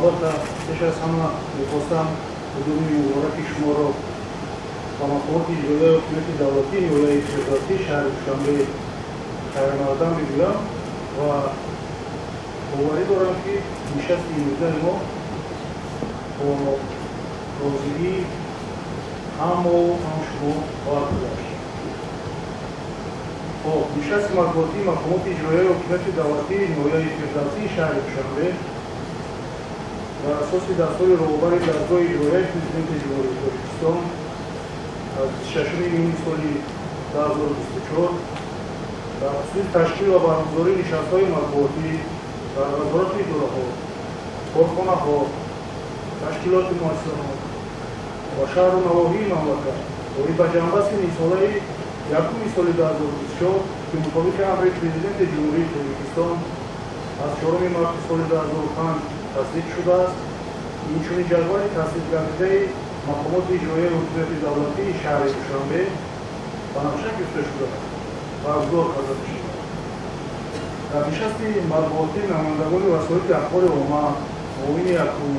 албатта пеш аз ҳама мехостам ҳудуми мубораки шуморо ба мақомоти иҷроияи ҳукумати давлатӣ ниҳояи федеративӣ шаҳри душанбе хайрмардам мегӯям ва боварӣ дорам ки нишасти имрӯзаи мо бо розигӣ ҳам мо ҳам шумо хоҳад гузашт. нишасти матбуотии мақомоти иҷроияи ҳукумати давлатӣ ниҳояи федеративии шаҳри душанбе бар асоси дастури роҳбари даргоҳи иҷроияи президенти ҷумҳурии тоҷикистон аз 26 июни соли 2024 дар хусуси ташкил ва баргузории нишастҳои матбуотӣ дар назорати идораҳо, корхонаҳо, ташкилоти муассисаҳо ва шаҳру навоҳии мамлакат оид ба ҷанбасти низҳолаи 1 соли 2024 ки мутобиқи амри президенти ҷумҳурии тоҷикистон аз 4 марти соли 2005 тасдиқ шудааст, инчунин ҷадвали тасдиқгардидаи мақомоти иҷроияи ҳукумати давлатии шаҳри душанбе ба нақша гирифта шудааст ва абзор карда мешавад. дар нишасти матбуотӣ намояндагони васоити ахбори омма, муовини якум,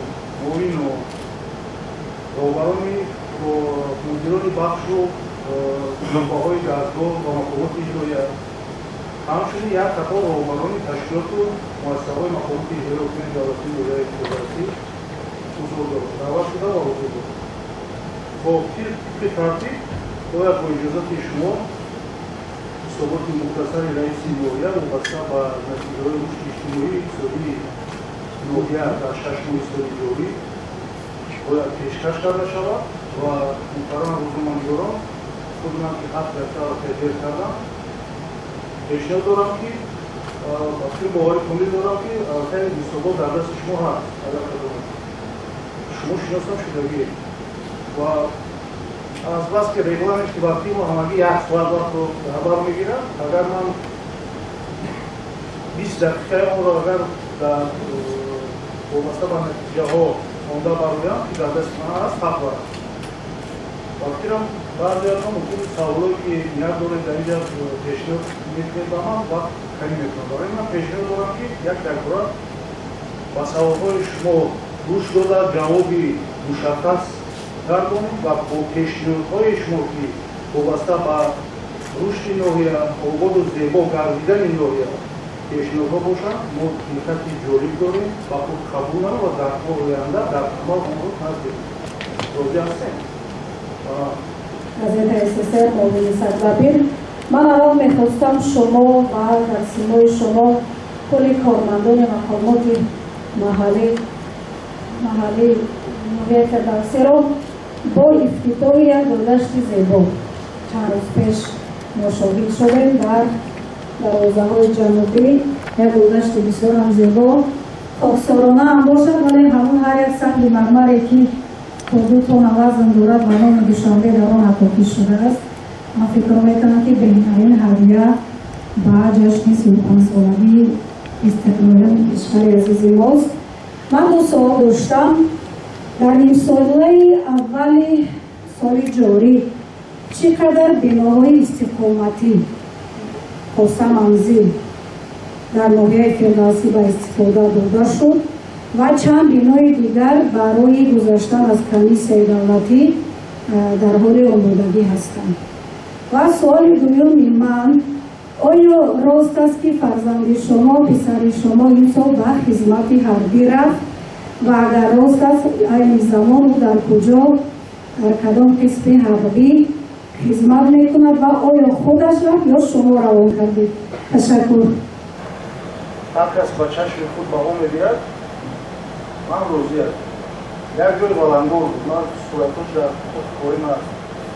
муовину роҳбарони мудирони бахшу ҷанбаҳои дастгоҳ ва мақомоти иҷроия, ҳамчунин як қатор роҳбарони ташкилоту муассисаҳои мақомоти иҷроияи ҳукумати давлатии ниҳояи федеративӣ ҳузур дорад, даъват шуда ва ҳузур дорад. бо тибқи тартиб бояд бо иҷозати шумо ҳисоботи мухтасари раиси ноҳия вобаста ба натиҷаҳои рушди иҷтимоии иқтисодии ноҳия дар 6 моҳи соли ҷорӣ бояд пешкаш карда шавад ва муҳтарам рӯзноманигорон худман ки ҳақ яфтара таҳдир кардам, пешниҳод дорам ки вақти бовари комил дорам ки албатта ҳисобот дар дасти шумо ҳаст. агар шумо шиносам шудагӣ ва аз бас ки регламенти вақти мо ҳамагӣ 1 соат вақтро дар бар мегирад, агар ман 20 дақиқаи онро агар дар вобаста ба натиҷаҳо монда бароям ки дар дасти ман аст ҳақ барам. вақтирам баъзеатон мумкин саволое ки ният доред дар инҷа пешниҳод метавонед ба ман вақт камӣ метавонам. барои ман пешниҳод дорам ки якбора ба саволҳои шумо гӯш дода ҷавоби мушаххас гардонем ва бо пешниҳодҳои шумо ки вобаста ба рушди ноҳия, ободу зебо гардидани ноҳия пешниҳодҳо бошанд, мо муддати ҷолиб дорем ба худ қабул намоем ва дар оянда дар амал онро наздик. розӣ ҳастем? Газета СССР Муовини Садлабир, ман аввал мехостам шумо ва тақсимои шумо кулли кормандони мақомоти маҳаллии ноҳияи федератсияро бо ифтитоҳи як гузашти зебо чанд рӯз пеш мошоҳид шудем дар дарвозаҳои ҷанубӣ. як гузашти бисёрам зебо, хоксорона ҳам бошад, вале ҳамон ҳар як санги мармаре ки то 2 тонна вазн дорад ба номи душанбе дар он атофӣ шудааст. ман фикр мекунам ки беҳтарин ҳадия ба ҷашни 35-солагии истиқлоли кишвари азизи мост. ман 2 суол доштам. дар нимсолаи аввали соли ҷорӣ чӣ қадар биноҳои истиқоматӣ хоса манзил дар ноҳияи фирдавсӣ ба истифода дода шуд ва чанд бинои дигар барои гузаштан аз комиссияи давлатӣ дар ҳоли омодагӣ ҳастанд? ва суоли дуюми ман, оё рост аст ки фарзанди шумо, писари шумо имсол ба хизмати ҳарбӣ рафт ва агар рост аст айни замон ӯ дар куҷо, дар кадом қисми ҳарбӣ хизмат мекунад ва оё худаш рафт ё шумо равон кардед? ташаккур. ҳар кас ба чашми худ баҳо медиҳад. ман розӣ ҳастам. як ҷои балангор буд, ман суратош дар хоҳим аст,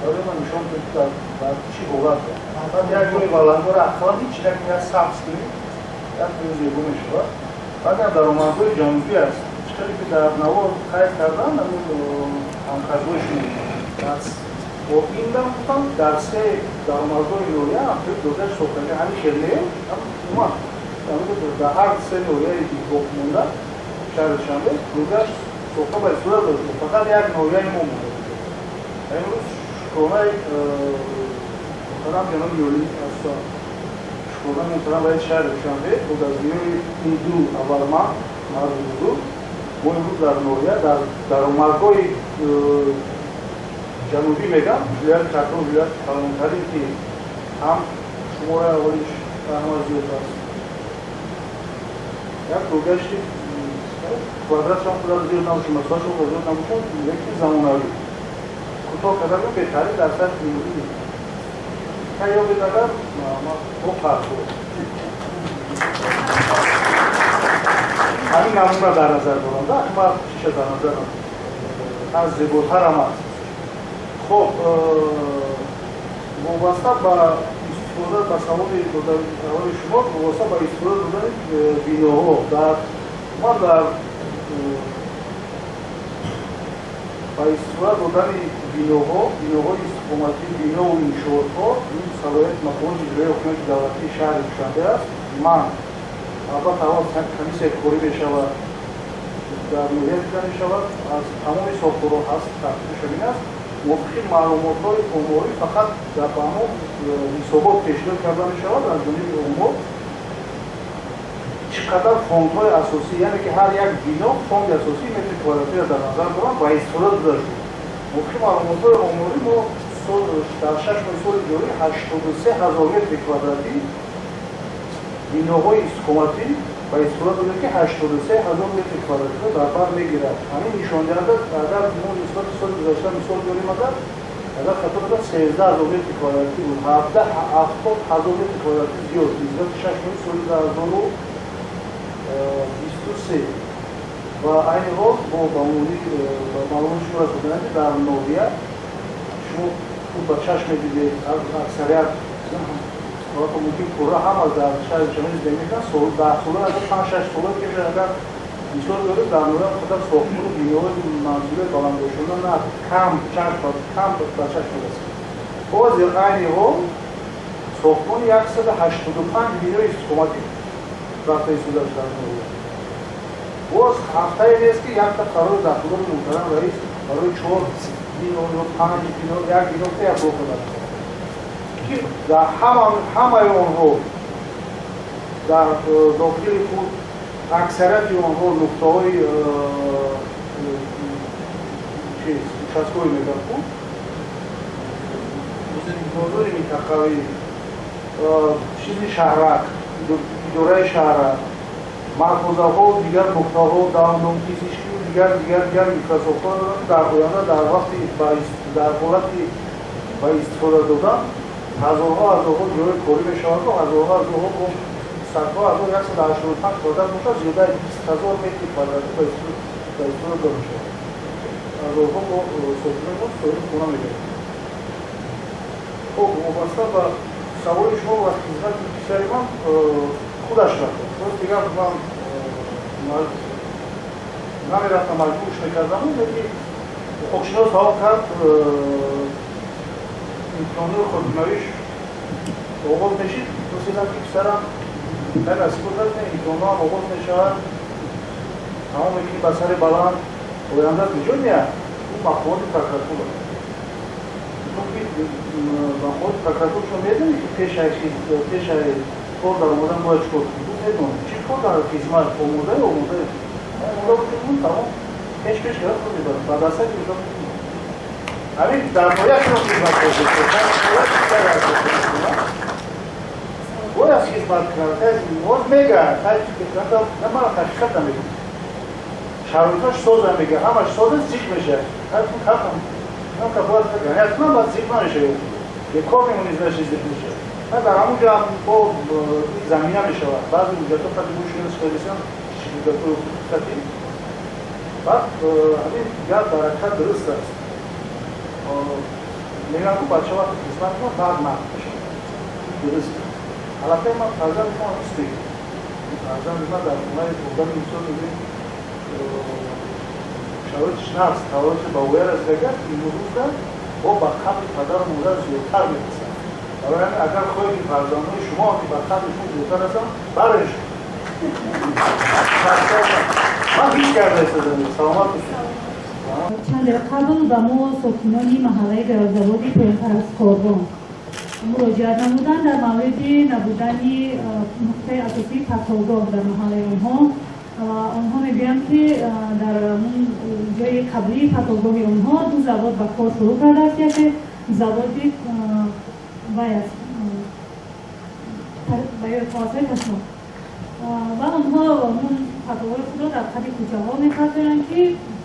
вале ман нишон додам дар чӣ ҳолат аст. як ҷои балангор ақаллан ҳеҷ як меяд сабз кунӣ, як ҷои зебо мешавад. агар даромадҳои ҷанубӣ аст, чиқаре ки дар навор қайд кардан ҳамкардои шумо бо ин дам гуфтам дар се даромадҳои ноҳия ҳамчун додаш сохтага ҳамин шернея умад дар ҳар се ноҳияи боқӣ монда шаҳри душанбе додаш сохта ба истифода дода шуд. фақат як ноҳияи мо монда. имрӯз шукронаи муҳтарам ҷаноби ёлӣ ҳастанд. шукронаи муҳтарам раиси шаҳри душанбе бо дастгирии ин ду аввал ман марди бузург мо имрӯз дар ноҳия дар омаргоҳи ҷанубӣ мегам вилояти катрон вилояти калонтарин ки ҳам шумораи аҳолиш ҳама зиёд аст як рӯгашти квадратшон худам зиёд набошад масоҳашон зиёд набошад лекин замонавӣ кӯтоҳ кардан беҳтарин дар сатҳи ҷумҳурӣ ё бедагар бо қарзо ҳамин намуна дар назар дорам дар чиша дар назарам аз зеботарам аст хоб вобаста ба истифода ба саволи шумо вобаста ба истифода додани биноҳо ман дар ба истифода додани биноҳои истиқоматӣ бинову иншоотҳо ин салоҳияти мақомоти иҷроии ҳокимияти давлатии шаҳри душанбе аст ман албатта комиссия корӣ мешавад дар ноҳия дида мешавад аз тамоми сохторҳо ҳаст таъсиршавин аст мувофиқи маълумотҳои оморӣ фақат дар баҳном ҳисобот пешдод карда мешавад аз ҷониби омор чӣ қадар фондҳои асосӣ яъне ки ҳар як бино фонди асосӣ метри квадратиро дар назар дорам ба истифода дода шуд мувофиқи маълумотҳои оморӣ мо дар 6 моҳи соли ҷорӣ 83 000 метри квадратӣ биноҳои истиқоматӣ ба истифода додем ки 83 000 метри квадратиро дар бар мегирад ҳамин нишондиҳанда агар мо нисбати соли гузашта мисол биёрем агар хато додад 13 000 метри квадратӣ буд 70 000 метри квадратӣ зиёд нисбати 6 моҳи соли 2023 ва айни ҳол мо ба маълумоти шумо расонием ки дар ноҳия шумо худ ба чашм медидед аксарият мумкин пурра ҳама дар шаҳри душанбе зиндагӣ мекунанд 10 сола аз 5-6 сола кеша агар мисол биёрем дар ноҳия қадар сохтмони биноҳои манзилаи баландошона на кам ба чашм мерасад боз айни ҳол сохтмони 185 бинои истиқоматӣ рафта истодааст дар ноҳия боз ҳафтае нест ки якта қарори дахилони муҳтарам раис барои 4 бино ё 5 бино як бинота як роҳ додад ки дар ҳамаи онҳо дар дохили худ аксарияти онҳо нуқтаҳои участкҳои мегафон нозори минтақавӣ чизи шаҳрак идораи шаҳрак маркозаҳо дигар нуқтаҳо давомномпизишкӣ дигар микрософтҳо дар оянда дар вақти дар ҳолати ба истифода додан ҳазорҳо ҷои корӣ мешаваду ҳазорҳо бо садҳо 185 квадрат бошад зиёдаи 20 000 метри квадратӣ ба истифода дода мешавад ҳазорҳо бо сокинони соҳиби хона мегирад хоб вобаста ба саволи шумо ва хизмати бисёри ман худаш рафта дигар ман намерафтам маҷбурш мекардам лекин ҳуқуқшинос савол кард имтиҳонои хотимавиш оғоз мешид дӯстидам ки писарам насибот имтиҳонҳоам оғоз мешавад тамоме ки ба сари баланд оянда куҷо меяд ин мақомоти прокуратура мақомоти прокуратура шумо медонед ки пешаи кор дар омодан бояд чикор медонед чӣ кор дар хизмат омодаи омода будем тамом пеш гирад мебарад ба даста гирифта ҳамин дар ноҳия шумо хизмат бояд хизмат кард боз мегӯяд ман ҳақиқат намегӯям шароиташ соза мегӯяд ҳамаш соза зик мешавад бояд ҳатман ба зик намешавад бекор мемонӣ заши зик мешавад дар ҳамунҷо бо замина мешавад баъзе ҳуҷҷатҳо фақат бошиёс фарисан ширкатҳои баъд ҳамин гап дар ҳақиқат дуруст аст мегӯям ки бача вақти хизмат кунад баъд нақд мешавад дуруст албатта ман фарзанди мо ҳамус мегӯям фарзанди ман дар хонаи хурдани инсон мебинем шароитиш наст ҳавоси ба оя расидагар имрӯзда бо ба қабли падару модар зиёдтар мерасад барои агар хоҳед ки фарзандҳои шумо ки ба қаблишон зиёдтар расанд барешон ман ҳеҷ карда истодам саломат бошед چند قبل با ما ساکنان محله گرازآبادی پرکارگان مراجعت نمودند در مورد نبودن نقطه اساسی پرکارگاه در محله آنها آنها میگویند که در جای قبلی فتوگاهی آنها دو завод به کار شروع کرده است که заводи باید توسعه کشور و آنها اون فتوگاه خود را در قد کوچه‌ها می‌پذیرند که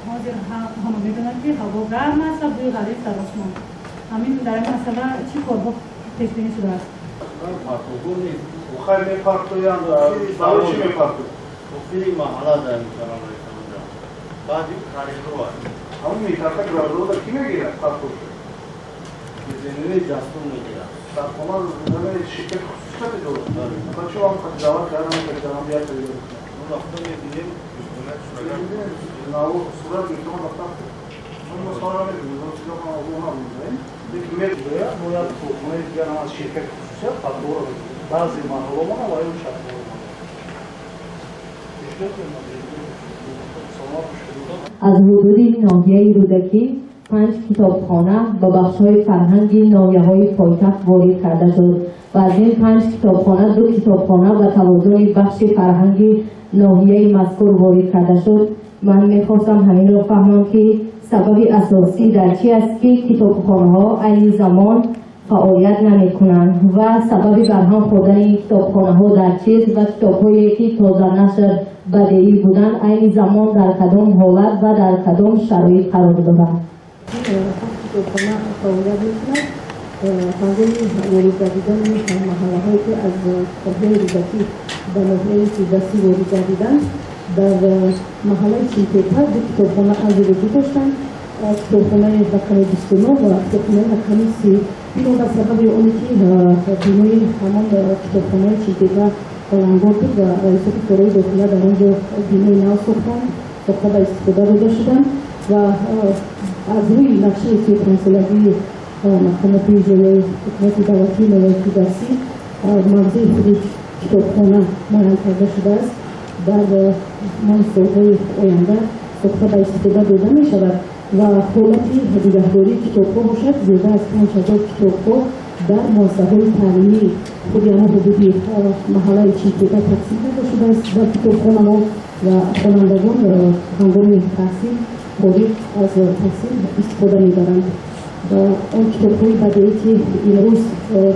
حاضر همه می‌دانند که هوا گرم است و بوی غلیظ در آسمان. همین در این مسئله چی کارها پیش بینی شده است؟ بخیر می‌پرتویند و برای چی می‌پرتویند؟ خیلی محله در می‌کنم اونجا. بعد این کاریگرو است. همون می‌ترکه گرادرو را کی می‌گیرد پرتوش؟ زمینی جاسون می‌گیرد. در خونه زمین شرکت خصوصی درست داریم. من چه وقت دعوت کردم که جناب بیاد تغییر کنه. اون وقتا می‌بینیم حکومت شده. ناو صورت بیرون رفتم. اون مسائل می‌دونیم. چیزا ما اونها می‌دونیم. دیگه می‌گوید باید خونه دیگر از شرکت خصوصی پرتو را بعضی منابع ما باید شرط کنیم. از حدود ناحیه رودکی 5 کتابخانه و بخش‌های فرهنگی ناحیه‌های پایتخت وارد کرده شد و از این 5 کتابخانه 2 کتابخانه به توازن بخش فرهنگی ناحیه مذکور وارد کرده شد. من می‌خواستم همین را فهمم که سبب اساسی در چی است که کتابخانه‌ها عین زمان فعالیت نمی‌کنند و سبب برهم خوردن این کتابخانه‌ها در چیست و کتاب‌هایی که تازه نشر بدیعی بودند عین زمان در کدام حالت و در کدام شرایط قرار دارند. کتابخانه فعالیت می‌کند. حاضر وارد گردیدن محله‌هایی که از کتاب‌های رودکی به ناحیه فیردوسی وارد گردیدند در محله چینتپه دو کتابخانه از رودکی داشتند. کتابخانه رقم 29 و کتابخانه رقم 30 اینو به سبب اونی که بینوی همان کتابخانه چینتپه بلندگاه بود و رئیسات کارهای داخله در آنجا بینوی نو ساخته به استفاده برده شدند و از روی نقشه سوپرانسلگی مقامات اجرایی حکومت دولتی نوای فیردوسی موضع خود کتابخانه معین کرده شده است. در سالهای آینده ساخته به استفاده داده می شود و حالت نگهداری کتاب‌ها باشد. زیاده از 5000 کتاب‌ها در مؤسسه‌های تعلیمی خود آنها حدودی محله چینتپه تقسیم کرده شده است و کتابخانه‌ها و خوانندگان هنگام تحصیل خارج از تحصیل استفاده می‌برند و آن کتاب‌های بدیعی که امروز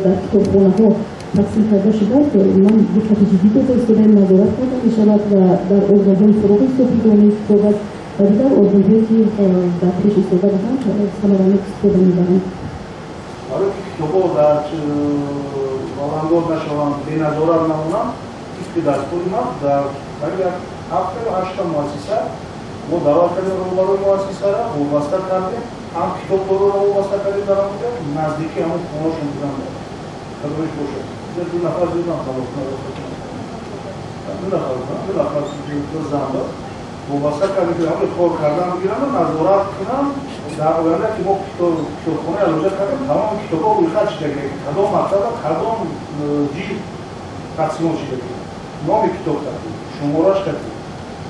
در کتابخانه‌ها تقسیم کرده شده است من به خاطر جدی استفاده نظارت کرده می‌شود و در ارگان‌های فروغ صوفیگانی کتاب است و دیگر ارگان‌هایی که در پیش استفاده دارند ثمرانه استفاده می‌برند. برای که کتاب‌ها در بلندگاه نشوند بی‌نظارت نمونند که دستور ما در اگر 7 یا 8 مؤسسه ما دعوت کردیم روبروی مؤسسه را وابسته کردیم هم کتاب‌ها را وابسته کردیم در آنجا نزدیکی همون خونه‌شون بودن خدمتش باشد دو نفر دیدم خلاص دو نفر دو زن را وابسته کردیم که همون کار کردن بگیرن و نظارت کنن در آینده که ما کتابخانه اجرا کردیم تمام کتاب‌ها روی خط شده کدام مقصد و کدام جیب تقسیم شده نام کتاب کردیم شمارش کردیم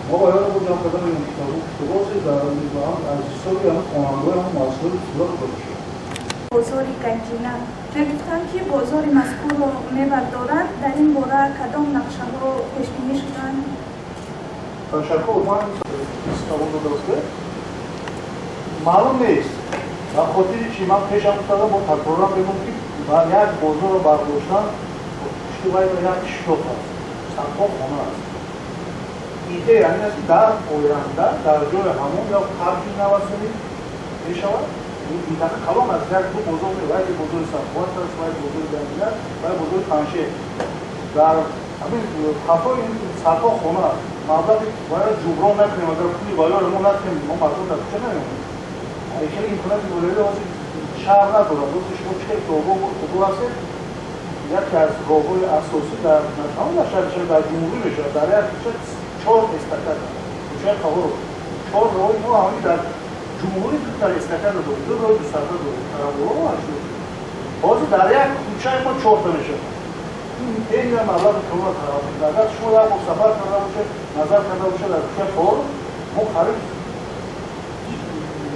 ما باید رو جمع کردن این کتاب‌ها در از حسابی هم خواننده‌های هم مؤسسه‌های صورت داده شد. بازاری گنجینه میگفتند که بازار مذکور رو میبردارند در این باره کدام نقشه‌ها پیش بینی شدند؟ تشکر من استفاده درسته معلوم نیست در خاطر چی من پیشم افتاده با تکرارم بگم که بر یک بازار رو برداشتن پشتی باید یک شتاب هست صدها خانه هست ایده یعنی است در آینده در جای همون یا قبلی نوسانی میشود این منطقه کلان است یک دو بازار باید بازار صفوات است باید بازار جنگل است باید بازار پنشه در همین خطا این صدها خانه است مبلغ باید جبران نکنیم اگر پولی بالا رو نکنیم ما مردم در کوچه نمیمونیم خیلی امکانات ولایت از شهر ندارم دوست شما چه راهرو خطور است یکی از راههای اساسی در نشان در شهر در جمهوری میشه در یک کوچه 4 استکر کوچه خبر 4 راه ما همین در جمهوری در استکر داریم دو راه دوسرده داریم ترابورا و اشتر بازی در یک کوچه ما 4 تا میشه این مبلغ کلان خراب میشه اگر شما یک بار سفر کرده باشه نظر کرده باشه در کوچه فور ما خرید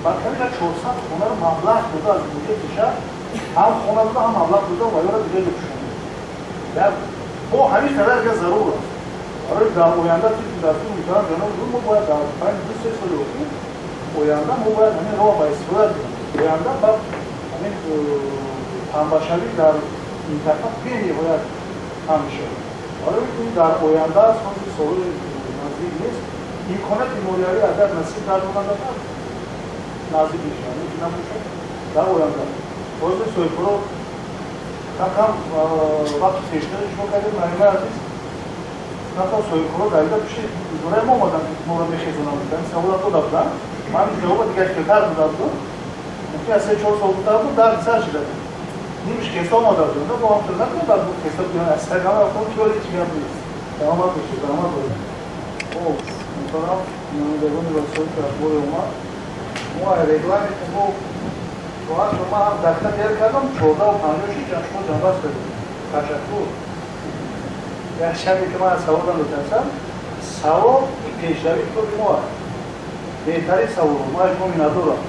بلکه 400 خونه رو مبلغ بوده از بودجه کشور هم خونه بوده هم مبلغ بوده و یا دیگه بکشونه با همین قدر که ضرور است برای در آینده چیزی دستور می‌کنم جناب ما باید در 5-2 سال آینده ما باید همین راه با استفاده کنیم. آینده با همین همباشری در اینترنت خیلی باید همیشه. برای این در آینده از همین سال نزدیک نیست امکانات مولیاری اگر نصیب در آینده نزدیک میشه. نمیشه در آینده. باز سویپرو کم وقت پیشنهادش می‌کردیم مهمه عزیز نتا سویپرو دایدا پیش دوره ما اومدن ما رو بخیزونم بودن سوال تو دادم من جواب دیگه کتر دادم ممکن است 4 سال بود بود در سر شده نیمش کیسا ما دادم با هم تو نکنه بعد بود کیسا بیان از سر نام اون چوری چی میاد تمام بشه تمام بود او مثلا نمیدونم واسه کاربر ما رگلامت ما واسه ما هم دکتر دیگر کردم 14 و 56 جشن جنباز کردیم تشکر در شبی که من از سوال دادم سوال پیشروی تو ما بهتری سوال ما اجماع ندارم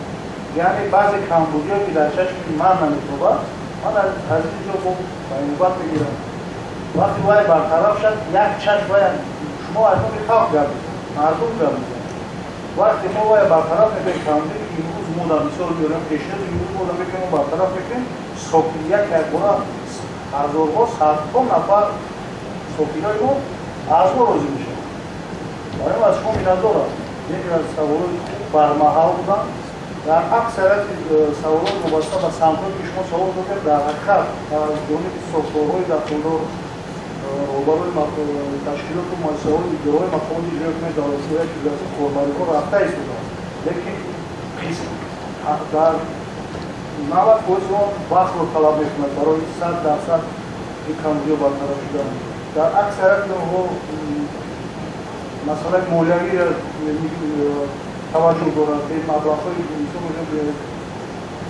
یعنی بعضی کمبودیا که در چشم من نمیتونم من از اینجا با اینوات بگیرم وقتی وای برطرف شد یک چشم باید شما از اون خلق گردید مردم گردید وقتی ما وای برطرف میکنیم کمبودی که امروز ما در مثال بیارم پیشنهاد امروز ما در میکنیم برطرف میکنیم سوکیلیت یک بارا هزارها صدها نفر سوکیلای ما از ما روزی میشه برای ما از شما میندارم یکی از سوالای خوب برمحل بودن در اکثریت سوالات وابسته به سمت‌هایی که شما سوال دادید در حقیقت از جانب ساختارهای داخلدار روبروی تشکیلات و مؤسسه‌های اداره‌های مقامات اجرایی کننده دولتی و کلیاتی کاربری‌ها رفته ایستادند لیکن در 90% اون وقت رو طلب می‌کند برای 100% این کمبودی برطرف شدن در اکثریت اونها مسئله مولیایی توجه دارد به مبلغ‌های میتونه به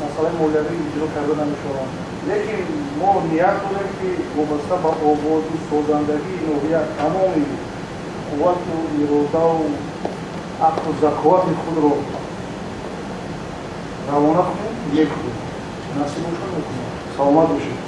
مسئله مولیایی اجرا کرده نمی‌شود لیکن ما نیت داریم که وابسته به آواز و سازندگی نوعیت تمام قوت و اراده و عقل و ذکاوت خود را روانه کنیم یک کنیم نصیب می‌کنیم سلامت باشید